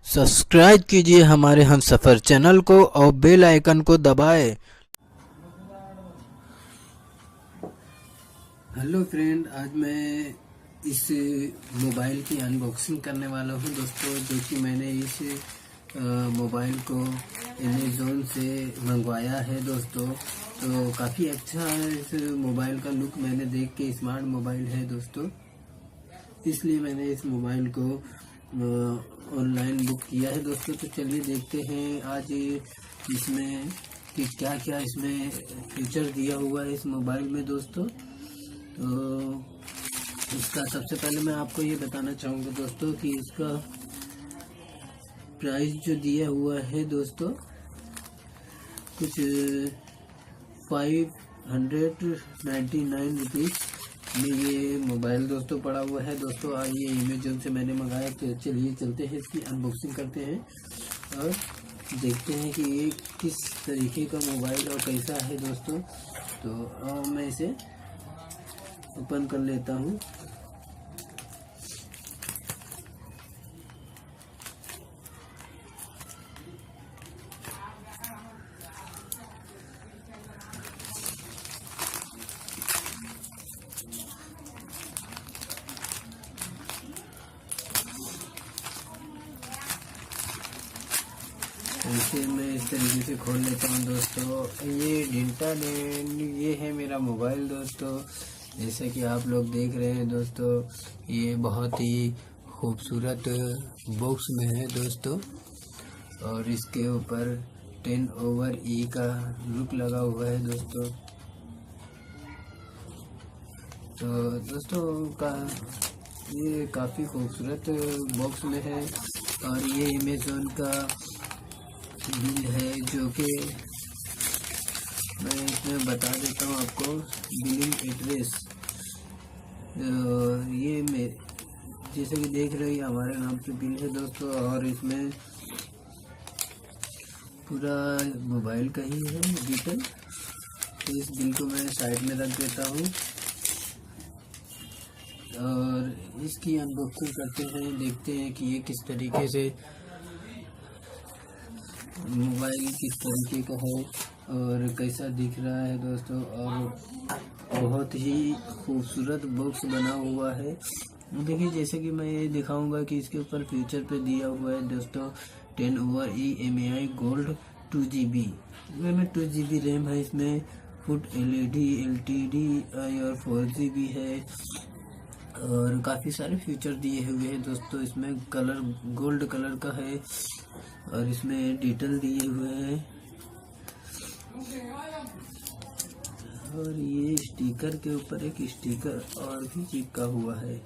Subscribe कीजिए हमारे Humsafar channel को और बेल आइकन को दबाएं। हेलो फ्रेंड, आज मैं इस मोबाइल की अनबॉक्सिंग करने वाला हूं दोस्तों, जो कि मैंने इस मोबाइल को अमेज़न से मंगवाया है दोस्तों। तो काफ़ी अच्छा है इस मोबाइल का लुक, मैंने देख के स्मार्ट मोबाइल है दोस्तों, इसलिए मैंने इस मोबाइल को ऑनलाइन बुक किया है दोस्तों। तो चलिए देखते हैं आज इसमें कि क्या क्या इसमें फीचर दिया हुआ है इस मोबाइल में दोस्तों। तो इसका सबसे पहले मैं आपको ये बताना चाहूँगा दोस्तों कि इसका प्राइस जो दिया हुआ है दोस्तों कुछ 599 रुपीज़ में ये मोबाइल दोस्तों पड़ा हुआ है दोस्तों। ये अमेज़न से मैंने मंगाया। तो चलिए चलते हैं, इसकी अनबॉक्सिंग करते हैं और देखते हैं कि ये किस तरीके का मोबाइल और कैसा है दोस्तों। तो मैं इसे ओपन कर लेता हूँ। इसे मैं इस तरीके से खोल लेता हूँ दोस्तों। ये ये है मेरा मोबाइल दोस्तों, जैसे कि आप लोग देख रहे हैं दोस्तों। ये बहुत ही खूबसूरत बॉक्स में है दोस्तों, और इसके ऊपर 10/E का लुक लगा हुआ है दोस्तों। तो दोस्तों ये काफ़ी खूबसूरत बॉक्स में है। और ये अमेज़न का बिल है, जो कि मैं इसमें बता देता हूँ आपको। बिलिंग एड्रेस ये जैसे कि देख रहे हैं हमारे नाम से बिल है दोस्तों, और इसमें पूरा मोबाइल का ही है डिटेल। तो इस बिल को मैं साइड में रख देता हूँ और इसकी अनबॉक्सिंग करते हैं। देखते हैं कि ये किस तरीके से मोबाइल किस तरीके का है और कैसा दिख रहा है दोस्तों। और बहुत ही खूबसूरत बॉक्स बना हुआ है। देखिए, जैसे कि मैं ये दिखाऊंगा कि इसके ऊपर फीचर पे दिया हुआ है दोस्तों 10/E MAI गोल्ड 2GB में 2GB रैम है इसमें। फुट LED LTD और 4GB है, और काफ़ी सारे फीचर दिए हुए हैं दोस्तों। इसमें कलर गोल्ड कलर का है, और इसमें डिटेल दिए हुए हैं। और ये स्टिकर के ऊपर एक स्टिकर और भी चिपका हुआ है।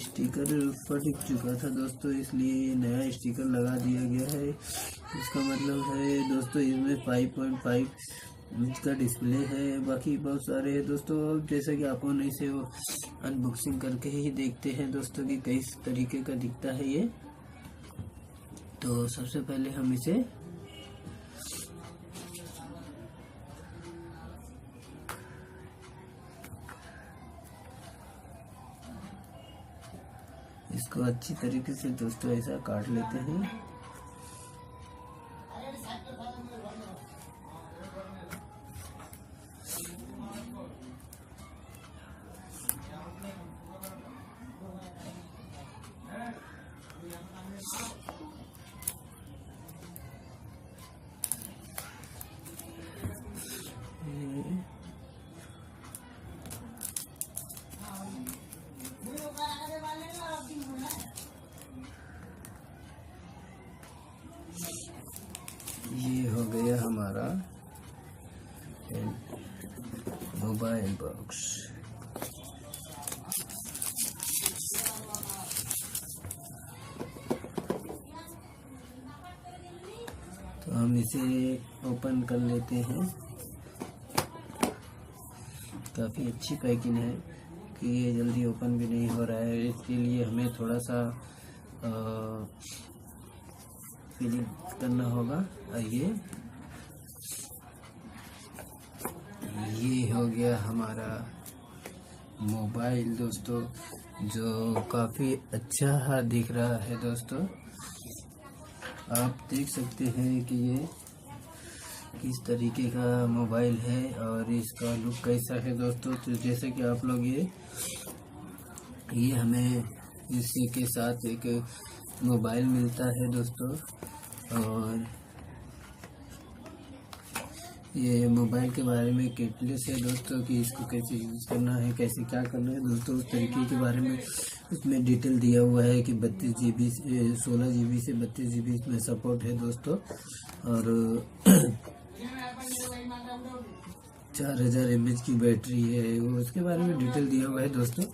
स्टिकर फट चुका था दोस्तों, इसलिए नया स्टिकर लगा दिया गया है। इसका मतलब है दोस्तों इसमें 5.5 इंच का डिस्प्ले है। बाकी बहुत सारे हैं दोस्तों, जैसा कि आपको नहीं से वो अनबॉक्सिंग करके ही देखते हैं दोस्तों कि किस तरीके का दिखता है ये। तो सबसे पहले हम इसे इसको अच्छी तरीके से दोस्तों ऐसा काट लेते हैं। ये हो गया हमारा मोबाइल बॉक्स। तो हम इसे ओपन कर लेते हैं। काफ़ी अच्छी पैकिंग है, कि ये जल्दी ओपन भी नहीं हो रहा है। इसके लिए हमें थोड़ा सा फिलिंग करना होगा। ये हो गया हमारा मोबाइल दोस्तों, जो काफ़ी अच्छा दिख रहा है दोस्तों। आप देख सकते हैं कि ये किस तरीके का मोबाइल है और इसका लुक कैसा है दोस्तों। तो जैसे कि आप लोग ये हमें इसी के साथ एक मोबाइल मिलता है दोस्तों, और ये मोबाइल के बारे में किटलेस है दोस्तों कि इसको कैसे यूज़ करना है, कैसे क्या करना है दोस्तों, उस तरीके के बारे में इसमें डिटेल दिया हुआ है कि 32 GB 16 GB से 32 GB इसमें सपोर्ट है दोस्तों, और 4000 mAh की बैटरी है, वो उसके बारे में डिटेल दिया हुआ है दोस्तों।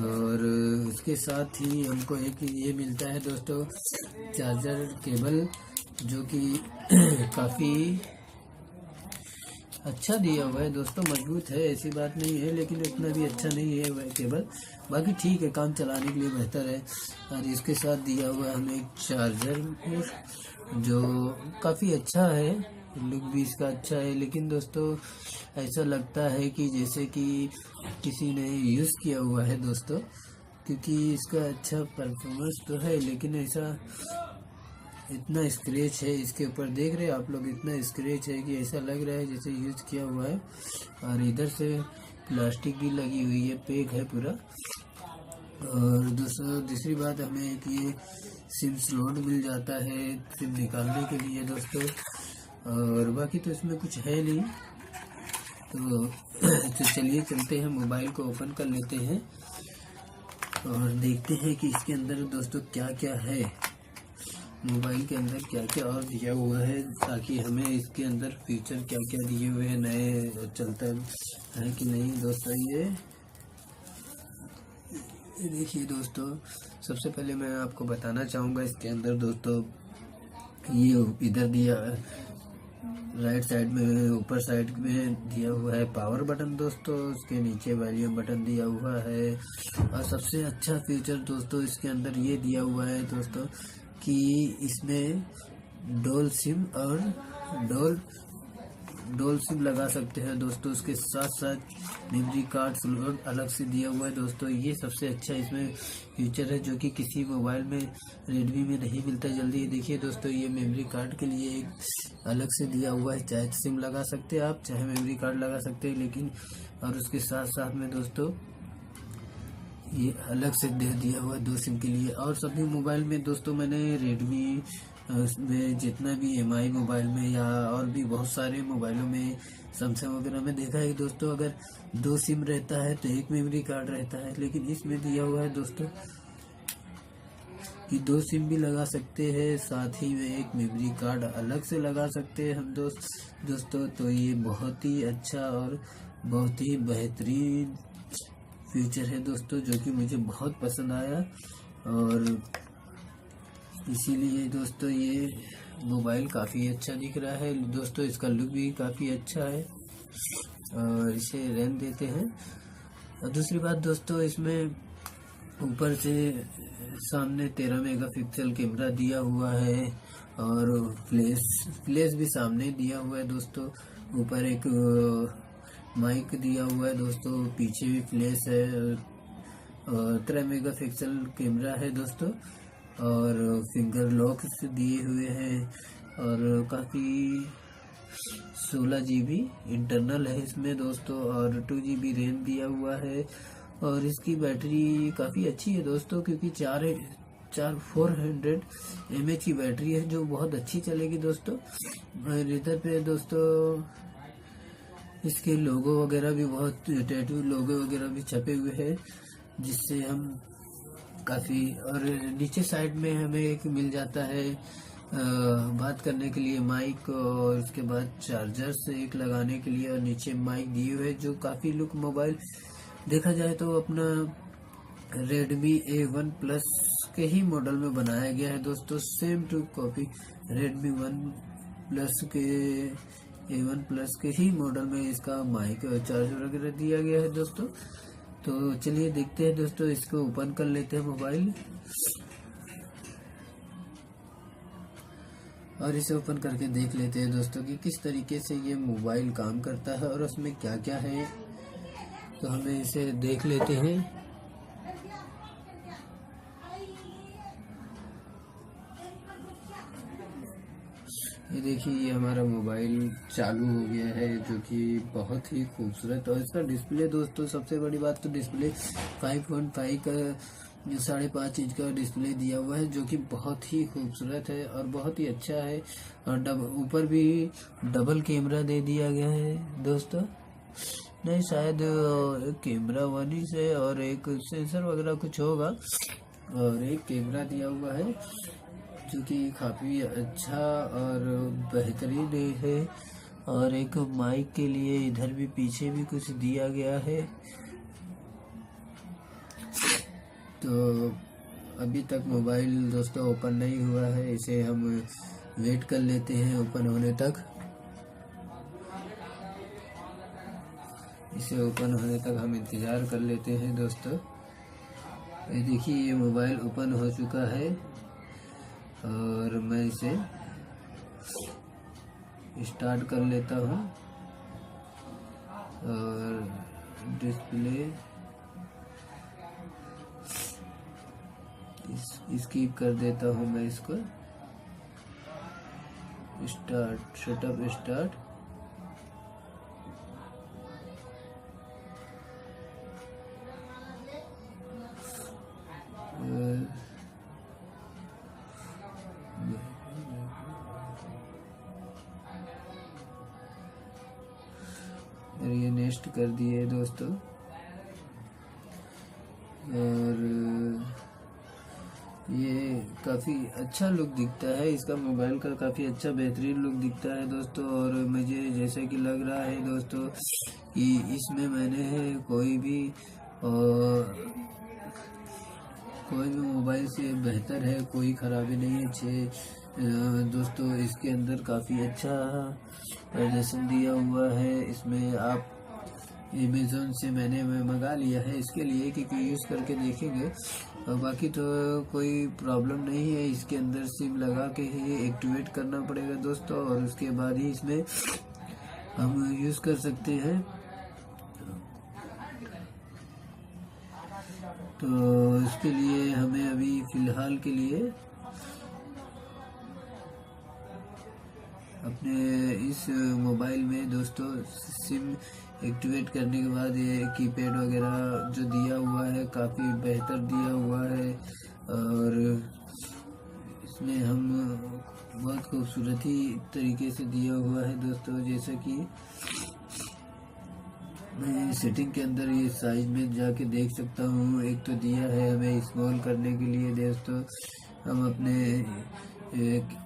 और उसके साथ ही हमको एक ये मिलता है दोस्तों चार्जर केबल, जो कि काफ़ी अच्छा दिया हुआ है दोस्तों, मजबूत है, ऐसी बात नहीं है, लेकिन इतना भी अच्छा नहीं है वह केबल। बाकी ठीक है, काम चलाने के लिए बेहतर है। और इसके साथ दिया हुआ है हमें एक चार्जर जो काफ़ी अच्छा है, लुक भी इसका अच्छा है, लेकिन दोस्तों ऐसा लगता है कि जैसे कि किसी ने यूज़ किया हुआ है दोस्तों, क्योंकि इसका अच्छा परफॉर्मेंस तो है, लेकिन ऐसा इतना स्क्रैच है इसके ऊपर, देख रहे हैं आप लोग, इतना स्क्रैच है कि ऐसा लग रहा है जैसे यूज़ किया हुआ है। और इधर से प्लास्टिक भी लगी हुई है, पैक है पूरा। और दूसरी बात, हमें कि ये सिम स्लॉट मिल जाता है सिम निकालने के लिए दोस्तों, और बाकी तो इसमें कुछ है नहीं। तो चलिए चलते हैं, मोबाइल को ओपन कर लेते हैं और देखते हैं कि इसके अंदर दोस्तों क्या क्या है, मोबाइल के अंदर क्या क्या और दिया हुआ है, ताकि हमें इसके अंदर फीचर क्या क्या दिए हुए हैं, नए चलता है कि नहीं दोस्तों। ये देखिए दोस्तों, सबसे पहले मैं आपको बताना चाहूँगा इसके अंदर दोस्तों, ये इधर दिया राइट साइड में, ऊपर साइड में दिया हुआ है पावर बटन दोस्तों, उसके नीचे वॉल्यूम बटन दिया हुआ है। और सबसे अच्छा फीचर दोस्तों इसके अंदर ये दिया हुआ है दोस्तों कि इसमें डोल सिम और डोल सिम लगा सकते हैं दोस्तों। उसके साथ साथ मेमोरी कार्ड स्लॉट अलग से दिया हुआ है दोस्तों। ये सबसे अच्छा इसमें फीचर है, जो कि किसी मोबाइल में रेडमी में नहीं मिलता जल्दी। देखिए दोस्तों, ये मेमोरी कार्ड के लिए एक अलग से दिया हुआ है, चाहे सिम लगा सकते हैं आप, चाहे मेमोरी कार्ड लगा सकते हैं, लेकिन और उसके साथ साथ में दोस्तों ये अलग से दे दिया हुआ है 2 सिम के लिए। और सभी मोबाइल में दोस्तों मैंने रेडमी में जितना भी MI मोबाइल में या और भी बहुत सारे मोबाइलों में, सैमसंग वगैरह में देखा है दोस्तों, अगर 2 सिम रहता है तो एक मेमोरी कार्ड रहता है, लेकिन इसमें दिया हुआ है दोस्तों कि 2 सिम भी लगा सकते हैं, साथ ही में एक मेमोरी कार्ड अलग से लगा सकते हैं हम दोस्तों। तो ये बहुत ही अच्छा और बहुत ही बेहतरीन फीचर है दोस्तों, जो कि मुझे बहुत पसंद आया, और इसीलिए दोस्तों ये मोबाइल काफ़ी अच्छा दिख रहा है दोस्तों। इसका लुक भी काफ़ी अच्छा है, और इसे रहने देते हैं। और दूसरी बात दोस्तों, इसमें ऊपर से सामने 13 मेगापिक्सल कैमरा दिया हुआ है, और फ्लैश भी सामने दिया हुआ है दोस्तों। ऊपर एक माइक दिया हुआ है दोस्तों, पीछे भी फ्लैश है, और 13 मेगापिक्सल कैमरा है दोस्तों, और फिंगर लॉक्स दिए हुए हैं, और काफ़ी 16 GB इंटरनल है इसमें दोस्तों, और 2 GB रैम दिया हुआ है। और इसकी बैटरी काफ़ी अच्छी है दोस्तों, क्योंकि 400 mAh की बैटरी है, जो बहुत अच्छी चलेगी दोस्तों। और इधर पे दोस्तों इसके लोगो वगैरह भी बहुत, टैटू लोगो वगैरह भी छपे हुए हैं, जिससे हम काफ़ी, और नीचे साइड में हमें एक मिल जाता है बात करने के लिए माइक, और उसके बाद चार्जर से एक लगाने के लिए, और नीचे माइक दिए हुए, जो काफ़ी लुक मोबाइल देखा जाए तो अपना रेडमी A1 प्लस के ही मॉडल में बनाया गया है दोस्तों, same to copy Redmi A1 plus के ही मॉडल में इसका माइक और चार्जर वगैरह दिया गया है दोस्तों। तो चलिए देखते हैं दोस्तों, इसको ओपन कर लेते हैं मोबाइल, और इसे ओपन करके देख लेते हैं दोस्तों कि किस तरीके से ये मोबाइल काम करता है और उसमें क्या क्या है। तो हमें इसे देख लेते हैं। ये देखिए, ये हमारा मोबाइल चालू हो गया है, जो कि बहुत ही खूबसूरत। और इसका डिस्प्ले दोस्तों, सबसे बड़ी बात तो डिस्प्ले 5.5 का 5.5 इंच का डिस्प्ले दिया हुआ है, जो कि बहुत ही खूबसूरत है और बहुत ही अच्छा है। और ऊपर भी डबल कैमरा दे दिया गया है दोस्तों। नहीं, शायद एक कैमरा वानी से और एक सेंसर वगैरह कुछ होगा, और एक कैमरा दिया हुआ है जो कि काफ़ी अच्छा और बेहतरीन है। और एक माइक के लिए इधर भी पीछे भी कुछ दिया गया है। तो अभी तक मोबाइल दोस्तों ओपन नहीं हुआ है, इसे हम वेट कर लेते हैं ओपन होने तक। इसे ओपन होने तक हम इंतज़ार कर लेते हैं दोस्तों। ये देखिए, ये मोबाइल ओपन हो चुका है और मैं इसे स्टार्ट कर लेता हूँ और डिस्प्ले स्किप कर देता हूँ मैं इसको। Start, shut up start. ये नेक्स्ट कर दिए दोस्तों। और ये काफ़ी अच्छा लुक दिखता है, इसका मोबाइल का काफ़ी अच्छा बेहतरीन लुक दिखता है दोस्तों। और मुझे जैसे कि लग रहा है दोस्तों कि इसमें मैंने कोई भी मोबाइल से बेहतर है, कोई ख़राबी नहीं है। दोस्तों, इसके अंदर काफ़ी अच्छा प्रदर्शन दिया हुआ है। इसमें आप अमेज़ोन से मैंने मंगा लिया है इसके लिए, क्योंकि यूज़ करके देखेंगे। और बाकी तो कोई प्रॉब्लम नहीं है। इसके अंदर सिम लगा के ही एक्टिवेट करना पड़ेगा दोस्तों, और उसके बाद ही इसमें हम यूज़ कर सकते हैं। तो इसके लिए हमें अभी फ़िलहाल के लिए अपने इस मोबाइल में दोस्तों सिम एक्टिवेट करने के बाद ये कीपैड वगैरह जो दिया हुआ है काफ़ी बेहतर दिया हुआ है। और इसमें हम बहुत खूबसूरती तरीके से दिया हुआ है दोस्तों। जैसा कि मैं सेटिंग के अंदर ये साइज में जाके देख सकता हूँ। एक तो दिया है हमें स्मॉल करने के लिए दोस्तों, हम अपने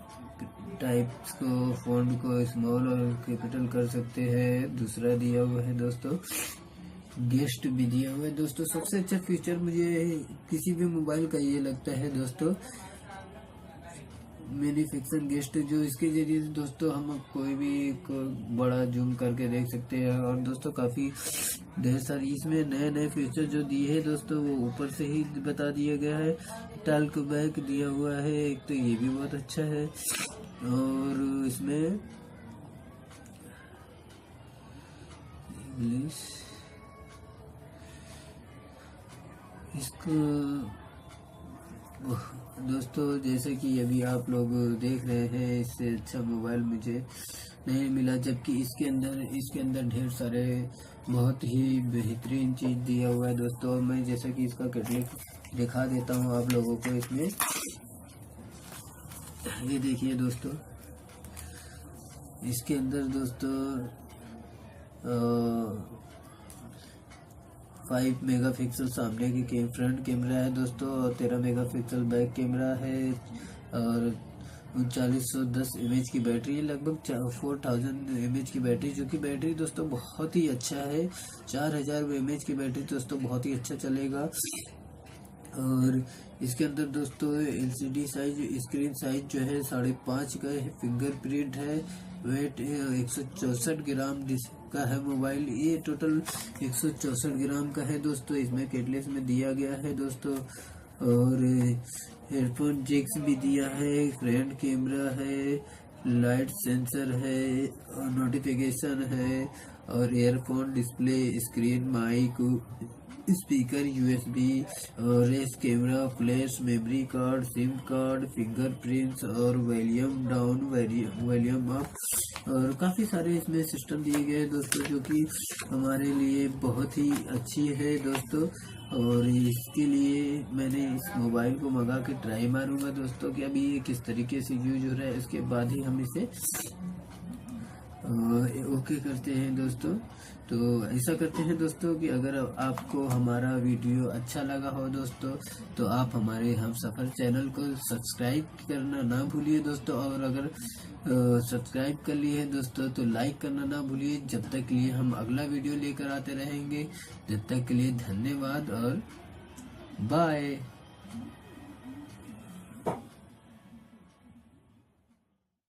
टाइप्स को, फॉन्ट को स्मॉल और कैपिटल कर सकते हैं। दूसरा दिया हुआ है दोस्तों, गेस्ट भी दिया हुआ है दोस्तों। सबसे अच्छा फीचर मुझे किसी भी मोबाइल का ये लगता है दोस्तों, मैन्युफैक्चर गेस्ट, जो इसके जरिए दोस्तों हम कोई भी बड़ा जूम करके देख सकते हैं। और दोस्तों काफ़ी ढेर सारी इसमें नए नए फीचर जो दिए हैं दोस्तों, वो ऊपर से ही बता दिया गया है। टॉक बैक दिया हुआ है एक, तो ये भी बहुत अच्छा है। और इसमें इंग्लिश, इसको दोस्तों जैसे कि अभी आप लोग देख रहे हैं, इससे अच्छा मोबाइल मुझे नहीं मिला। जबकि इसके अंदर ढेर सारे बहुत ही बेहतरीन चीज़ दिया हुआ है दोस्तों। मैं जैसा कि इसका कैटलॉग दिखा देता हूँ आप लोगों को। इसमें ये देखिए दोस्तों, इसके अंदर दोस्तों 5 मेगापिक्सल सामने की फ्रंट कैमरा है दोस्तों, और 13 मेगापिक्सल बैक कैमरा है, और 3910 mAh की बैटरी है, लगभग 4000 mAh की बैटरी, जो कि बैटरी दोस्तों बहुत ही अच्छा है। 4000 mAh की बैटरी दोस्तों बहुत ही अच्छा चलेगा। और इसके अंदर दोस्तों LCD साइज, स्क्रीन साइज जो है 5.5 का है, फिंगरप्रिंट है, वेट 164 ग्राम का है मोबाइल। ये टोटल 164 ग्राम का है दोस्तों। इसमें केटलेस में दिया गया है दोस्तों, और हेडफोन जैक्स भी दिया है, फ्रंट कैमरा है, लाइट सेंसर है, और नोटिफिकेशन है, और earphone, display, screen, mic, speaker, USB, और rear camera, flash, memory card, SIM card, fingerprints, और वॉल्यूम डाउन, वॉल्यूम अप, और काफ़ी सारे इसमें सिस्टम दिए गए हैं दोस्तों, जो कि हमारे लिए बहुत ही अच्छी है दोस्तों। और इसके लिए मैंने इस मोबाइल को मंगा के ट्राई मारूंगा दोस्तों कि अभी ये किस तरीके से यूज हो रहा है, इसके बाद ही हम इसे ओके करते हैं दोस्तों। तो ऐसा करते हैं दोस्तों कि अगर आपको हमारा वीडियो अच्छा लगा हो दोस्तों, तो आप हमारे हम सफ़र चैनल को सब्सक्राइब करना ना भूलिए दोस्तों, और अगर सब्सक्राइब कर लिए हैं दोस्तों तो लाइक करना ना भूलिए। जब तक के लिए हम अगला वीडियो लेकर आते रहेंगे, जब तक के लिए धन्यवाद और बाय।